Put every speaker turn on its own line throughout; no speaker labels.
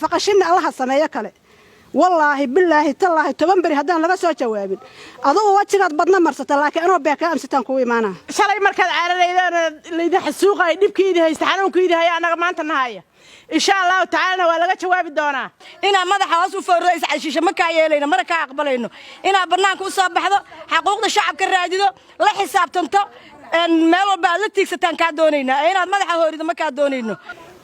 فقشنا الله السماية كله والله بالله تالله تبنبري هدان لغا سو جوابين adoo wajigaad badna marsata laakiin anoo beeka amsitaan ku iimaana
shalay markaad caaradayda xasuuqa ay dhibkiida haysta xanuunkiida hay anaga maanta nahaya insha Allah ta'ala waa laga jawaabi doonaa
ina madaxa hoos u foorro is xashiisha ma ka yeelayna mar ka aqbalayno ina barnaamijka u soo baxdo xuquuqda shacabka raadido la xisaabtanto meel walba la tiigsataan ka doonayna inaad madaxa hoorido ma ka doonayno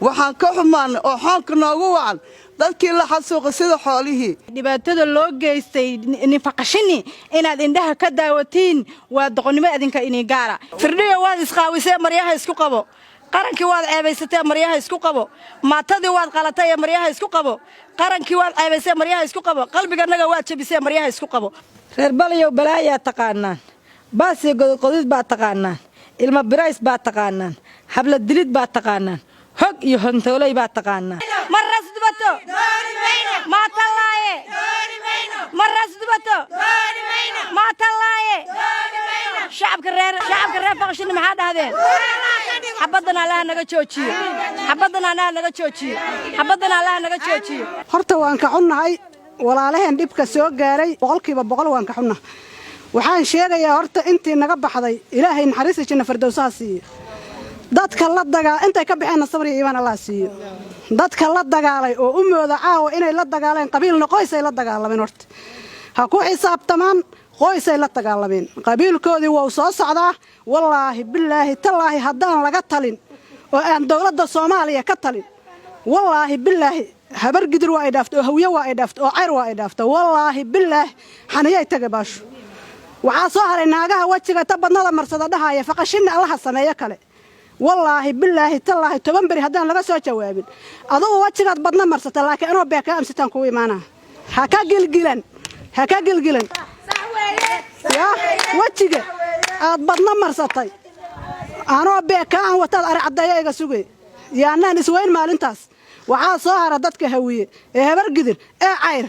waxaan ka xumaan oo xoonka noogu wacan dadkii la xasuuqay sida xoolihii
dhibaatada loo geystay nifaqashini inaad indhaha ka daawatiin waa doqonnimo idinka inii gaara
firdhiyo waad isqaawisay maryaha isku qabo qarankii waad ceebaysatay maryaha isku qabo maatadii waad qalatay maryaha isku qabo qarankii waad ceebaysay maryaha isku qabo qalbiganaga waad jabisay maryaha isku qabo
reer balayow balaaya taqaanaan baasi qodid baa taqaanaan ilma birays baa taqaanaan habla dilid baa taqaanaan hog iyo hontoolay baa taqaanaan
maras dubato ma talaaye maras dubato ma talaaye shacabka reer faqshin maxaa dhahdeen xabadana Allah naga joojiyo xabadana Allah naga joojiyo xabadana Allah naga joojiyo
horta waan ka xunnahay walaalaheen dhibka soo gaaray 100% waan ka xunnahay waxaan sheegayaa horta intii naga baxday ilaahay naxariisina firdawsaha siiyo dadka la dagaal intay ka bixeen sabr iyo iimaan Allah siiyo dadka la dagaalay oo u mooda caawa inay la dagaaleen qabiilna qoysay la dagaalameen horta ha ku xisaabtamaan qoysay la dagaalameen qabiilkoodii waa soo socdaa wallaahi billaahi tallaahi haddaan laga talin oo aan dawladda Soomaaliya ka talin wallaahi billaahi habar gidir waa ay dhaafto oo hawiye waa ay dhaafto oo cayr waa ay dhaafto wallaahi billaahi xaniyay taga baasho waxa soo haray naagaha wajiga ta badnada marsada dhahaaya faqashina Allah sameeyo kale والله بالله تالله تبنبري هدان لغا سو جوابين adoo wajigaad badna marsata laakiin anoo beeka amsitaan ku iimaana ha ka gilgilan ya wajiga aad badna marsatay anoo beeka aan wataad ari cadeeyo iga sugay yaanaan isweyn maalintaas waxa soo hara dadka hawiye ee habar gidir ee cayr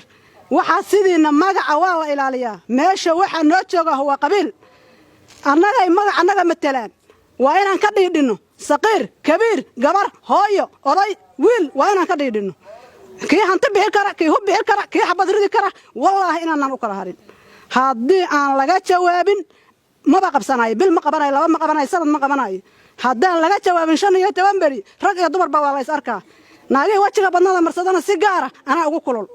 waxa sidiina magaca waa la ilaaliyaa meesha waxa noo jooga waa qabiil annaga matalaan waa inaan ka dhiidhino saqiir kabiir gabar hooyo oday wiil waa inaan ka dhiidhino kii hanta bixi kara kii hub bixi kara kii xabad ridi kara wallaahi inaan u kala harin haddii aan laga jawaabin maba qabsanayo bil ma qabanayo laba ma qabanayo sanad ma qabanayo haddaan laga jawaabin 15 beri rag iyo dumar baa la is arkaa naagay wajiga badnada marsadana si gaar ah ana ugu kulul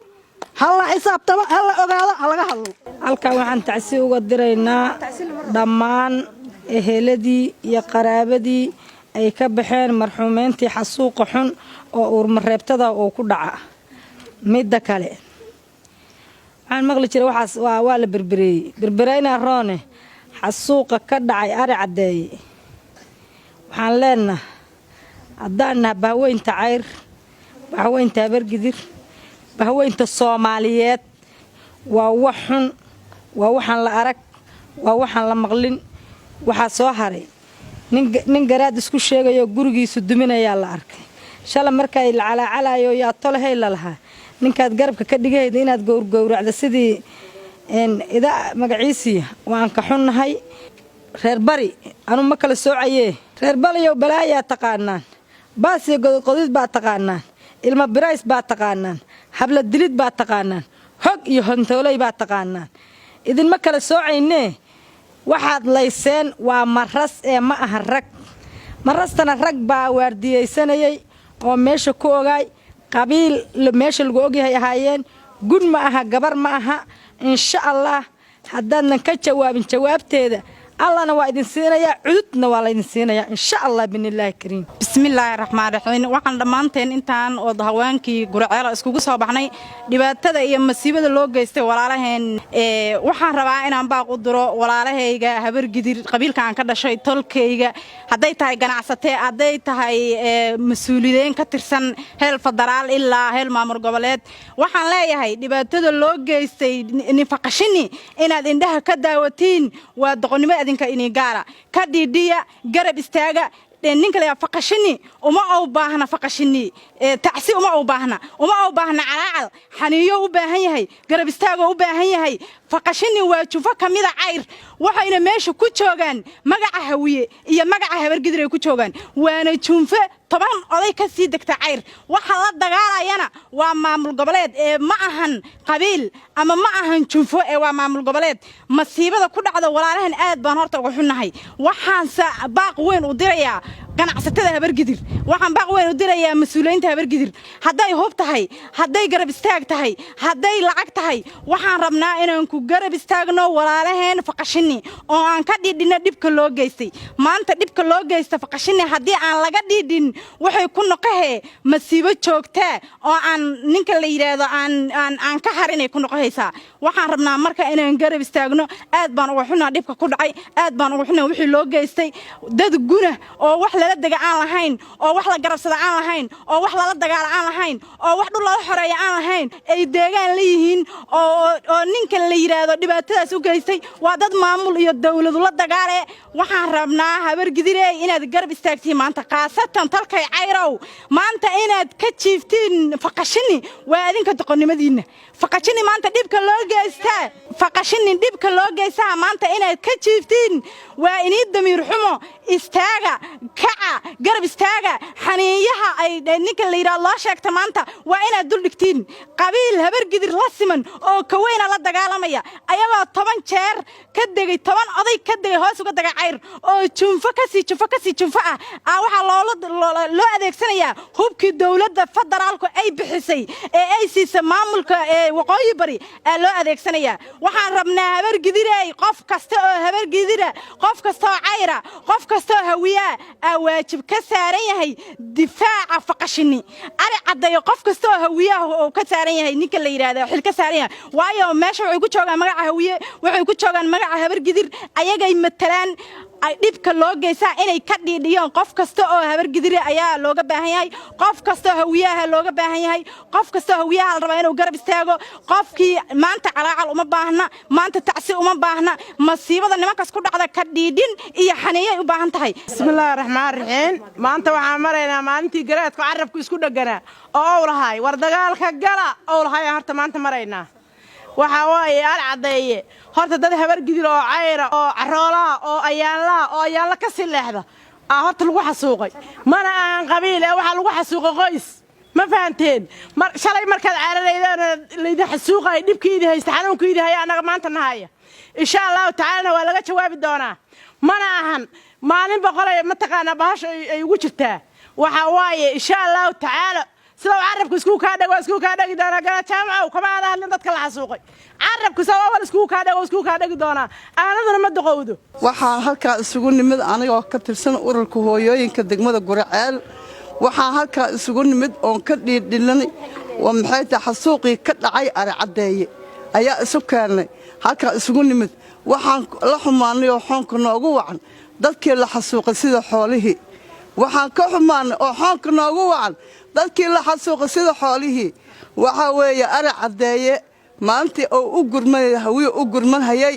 halla xisaabtama halla ogaado halaga hadlo
halka waxaan tacsi uga diraynaa dhammaan eheladii iyo qaraabadii ay ka baxeen marxuumeyntii xasuuqa xun oo uurmareebtada oo ku dhaca midda kale waxaan maqli jiray waxaas waa la berbereyna roone xasuuqa ka dhacay ari cadeey waxaan leenahay haddaan bahweynta cayr bahweynta bargidir bahweynta Soomaaliyeed waa wax xun waa waxaan la arag waa waxaan la maqlin waxa soo haray nin garaad isku sheegayo gurigiisu duminaya la arkay shala markay la calaayo yaa tolahay la lahaa ninkaad garabka ka dhigayd inaad gowracdo sidii ida magaciisiya waan ka xunnahay reer bari anu ma kala soocayee reer balayow balaaya taqaanaan baasi qodid baa taqaanaan ilma birays baa taqaanaan habla dilid baa taqaanaan hog iyo hontoolay baa taqaanaan idin ma kala soocaynee waxaad layseen waa maras ee ma aha rag marastana rag baa waardiyeysanayay oo meesha ku ogaay qabiil meesha lagu ogyahay ahaayeen gud ma aha gabar ma aha insha Allah haddaanan ka jawaabin jawaabteeda allana waa idin siinaya cududna waa la idin siinaya insha Allah binillaahi kariim
bismillaahir rahmaanir rahiim waxaan dhamaanteen intaan oo hawaankii gurceela iskugu soo baxnay dhibaatada iyo masiibada loo geystay walaalaheen waxaan rabaa inaan baaq u diro walaalahayga habar gidir qabiilka aan ka dhashay tolkayga haday tahay ganacsatay haday tahay mas'uuliyiin ka tirsan heel federaal ilaa heel maamul goboleed waxaan leeyahay dhibaatada loo geystay nifaqashini inaad indhaha ka daawatiin waa doqonnimo idinka inii gaara ka dhiidhiya garab istaaga ninka la faqashini uma oo baahna faqashini tacsi uma oo baahna calaacal xaniyo u baahan yahay garab istaago u baahan yahay faqashini waa jufo kamida cayr waxayna meesha ku joogan magaca hawiye iyo magaca habargidir ay ku joogan waana junfo toban oday ka sii degta cayr waxa la dagaalayana waa maamul goboleed ee ma ahan qabiil ama ma ahan junfo ee waa maamul goboleed masiibada ku dhacda walaalahan aad baan horta uga xunnahay waxaan baaq weyn u dirayaa ganacsatada habargidir waxaan baaq weyn u dirayaa mas'uuliyiinta habargidir hadday hub tahay hadday garab istaag tahay hadday lacag tahay waxaan rabnaa inaan ku garab istaagno walaalaheen faqashini oo aan ka dhidhino dhibka loo geystay maanta dhibka loo geystay faqashini haddii aan laga dhidhin waxay ku noqohee masiibo joogta oo aan ninka la yiraahdo aan ka harinay ku noqohaysaa waxaan rabnaa marka inaan garab istaagno aad baan uga xunaa dhibka ku dhacay aad baan uga xunaa wixii loo geystay dad guna oo wax la daga aan lahayn oo wax la garabsada aan lahayn oo wax la dagaal aan lahayn oo wax dhul la xoreeyo aan lahayn ay deegaan leeyihiin oo ninka la yiraahdo dhibaatadaas u geystay waa dad maamul iyo dawlad la dagaale waxaan rabnaa habargidirey inaad garab istaagtiin maanta qaasatan talkay cayrow maanta inaad ka jiiftiin faqashini waa idinka doqonnimadiina faqashini maanta dhibka loo geystaa faqashini dhibka loo geystaa maanta inaad ka jiiftiin waa inii damiir xumo istaaga kaca garab istaaga xaniiyaha ay ninka la yiraahdo loo sheegta maanta waa inaad dul dhigtiin qabiil habargidir la siman oo ka weyna la dagaalamaya ayagoo 10 jeer ka degay 10 oday ka degay hoos uga dagay cayr oo junfo kasii junfo ah waxa loo adeegsanayaa hubkii dawladda federaalku ay bixisay ee ay siisay maamulka waqooyi bari loo adeegsanayaa waxaan rabnaa habargidirey qof kasta oo habargidira qof kasta oo cayra qof kasta oo hawiya waajib ka saaran yahay difaaca faqashini ari cadeeyo qof kasta oo hawiya oo ka saaran yahay ninka la yiraahdo xil ka saaran yahay waayo meesha waxay ku joogaan magaca hawiye waxay ku joogaan magaca habargidir ayagay matalaan ay dhibka loo geeysaa inay ka dhidhiyaan qof kasta oo habargidir ayaa looga baahan yahay qof kasta oo hawiyaha looga baahan yahay qof kasta oo hawiyaha la raba inuu garab istaago qofkii maanta calaacal uma baahna maanta tacsi uma baahna masiibada nimankaas ku dhacda ka dhidhin iyo xaniiyay u baahan tahay
bismillaahir rahmaanir rahiim maanta waxaan maraynaa maalintii garaadku carabku isku dhaganaa oo lahaay war dagaalka gala oo lahaay horta maanta maraynaa waxa waaye aan cadeeye horta dad habargidir oo cayra oo caroolaha oo ayaanla ka sileexda horta lagu xasuuqay mana aan qabiil waxa lagu xasuuqay qoys ma fahanteen shalay markaad caararaydaan leedahay xasuuqay dhibkiidii haysta xanuunkiidii haya anaga maanta nahaya insha Allah ta'ala waa laga jawaabi doonaa mana ahan maalin boqolay ma taqaana bahasho ay ugu jirtaa waxa waaye insha Allah ta'ala sida carabku isku ka dhagi doona gala jaamac kama hadalin dadka la xasuuqay carabku sabab isku ka dhagi doona aanaduna ma daqowdo
waxaan halka isugu nimid aniga oo ka tirsan ururka hooyooyinka degmada Guraceel waxaan halka isugu nimid oo ka dhiidhilanay waa maxay tahay xasuuqii ka dhacay ari cadeeye ayaa isu keenay halka isugu nimid waxaan la xumaanay oo xoonka noogu wacan dadkii la xasuuqay sida xoolihii waxaan ka xumaanay oo xoonka noogu wacan dadkii la xasuuqay sida xoolihii waxa weeye ari cadeeye maantii oo u gurmanay hawiye u gurmanayay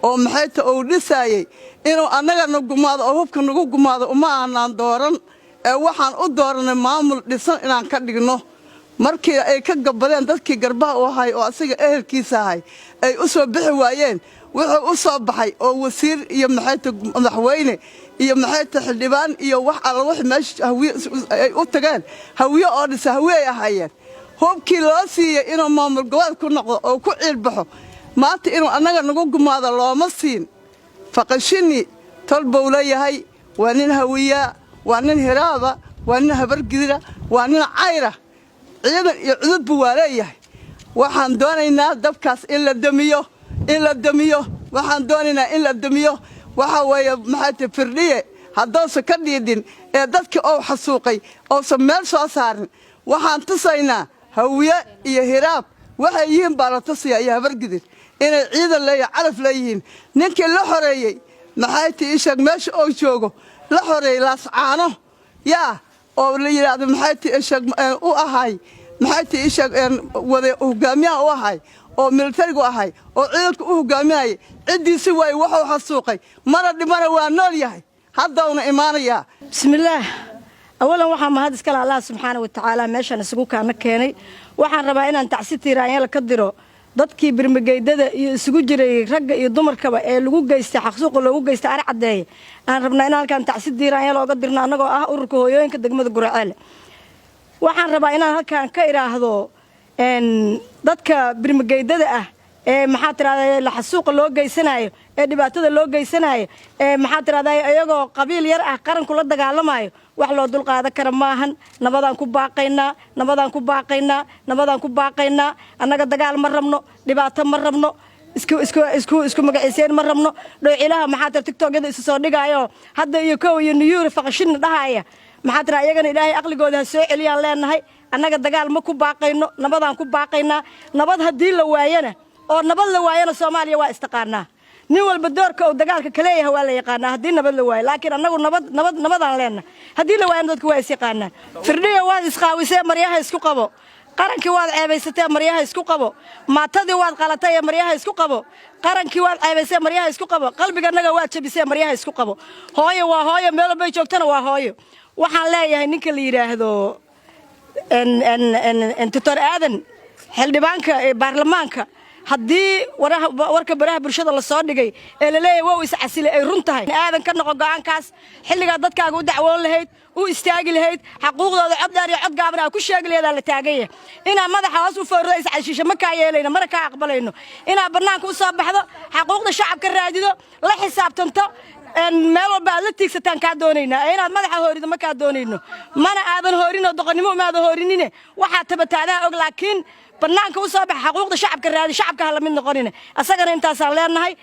oo maxay tahay oo dhisayay inuu anaga nagu gumaado oo hubka nagu gumaado uma aanan dooran waxaan u dooranay maamul dhisan inaan ka dhigno markii ay ka gabadeen dadkii garbaha u ahay oo asiga ehelkiisa ahay ay u soo bixi waayeen wuxuu u soo baxay oo wasiir iyo maxay tahay madaxweyne iyo maxay tahay xildhibaan iyo wax alla wax meesha hawiye ay u tageen hawiye oo dhisa hawiye ay ahaayeen hubkii loo siiyay inuu maamul goboleed ku noqdo oo ku ciilbaxo maanta inuu anaga nagu gumaado looma siin faqashini tolbow leeyahay waa nin hawiya waa nin hiraaba waa nin habargidira waa nin cayra ciidan iyo cudud buu leeyahay waxaan doonaynaa dabkaas in la damiyo waxaan doonaynaa in la damiyo waxa weeye maxay tahay firdhiye haddoosa ka dhiidhin ee dadkii oo xasuuqay oosan meel soo saarin waxaan tusaynaa hawiye iyo hiraab waxay yihiin baa la tusayaa iyo habargidir inay ciidan leeyahay calaf leeyihiin ninkii la xoreeyey maxay tahay ishaag meesha oo joogo la xoreeyey laascaano yaa oo la yiraahdo maxay tahay ishaag u ahay maxay tahay ishaag wada hogaamiyaha u ahay oo militarigu ahay oo ciidanku u hogaaminayay cidiisi way wuxuu xasuuqay mana dhimana waa nool yahay hadawna imaanaya
bismillaah awalan waxaan mahad iska Allah subhanahu wa ta'ala meeshan isugu kaana keenay waxaan rabaa inaan tacsi tiiraayeen ka diro dadkii birmageydada iyo isugu jiray ragga iyo dumarkaba ee lagu geystay xaqsuuqa loogu geystay ari cadeeye aan rabnaa in halkan tacsi diiraan looga dirno annagoo ah ururka hooyooyinka degmada Gurceel waxaan rabaa inaan halkan ka iraahdo dadka birmageydada ah ee maxaa tiraahdaa la xasuuqa loo geysanayo ee dhibaatada loo geysanayo ee maxaa tiraahdaa ayagoo qabiil yar ah qaran kula dagaalamayo wax loo dul qaadan kara maahan nabadaan ku baaqaynaa annaga dagaal ma rabno dhibaato ma rabno isku magaciiseen ma rabno dhowcilaha maxaa tir TikTok-yada isu soo dhigaayo hadda iyo kow iyo niyuur faqashin dhahaya maxaa tira ayagana ilaahay aqligooda ha soo celiyaan leenahay annaga dagaal ma ku baaqayno nabadaan ku baaqaynaa nabad hadii la waayana oo nabad la waayana Soomaaliya waa istaqaanaa nin walba doorka uu dagaalka kale yahay waa la yaqaanaa hadii nabad la waayo laakiin annagu nabadaan leenahay hadii la waayana dadku waa is yaqaanaan firdhiga waa isqaawisay maryaha isku qabo qarankii waad ceebaysatay maryaha isku qabo maatadii waad qalatay maryaha isku qabo qarankii waad ceebaysay maryaha isku qabo qalbiganaga waad jabisay maryaha isku qabo hooyo waa hooyo meel bay joogtana waa hooyo waxaan leeyahay ninka la yiraahdo Dr. Aadan xildhibaanka ee baarlamaanka haddii warka baraha bulshada la soo dhigay ee la leeyahay waa is casile ay run tahay aadan ka noqo go'aankaas xilliga dadkaaga u dacwoon lahayd u istaagi lahayd xaquuqdooda cod dheer iyo cod gaaban ku sheegi lahayd la taagay ina madaxa hoos u foordo is cashisho ma ka yeelayna mar ka aqbalayno ina banaanka u soo baxdo xaquuqda shacabka raadido la xisaabtanto meel walba la tiigsataan ka doonayna inaad madaxa hoorido ma ka doonayno mana aadan hoorino doqonnimo ma aadan hoorinine waxa tabataada og laakiin banaanka u soo bax xaquuqda shacabka raadi shacabka hala mid noqonina asagana intaas aan leenahay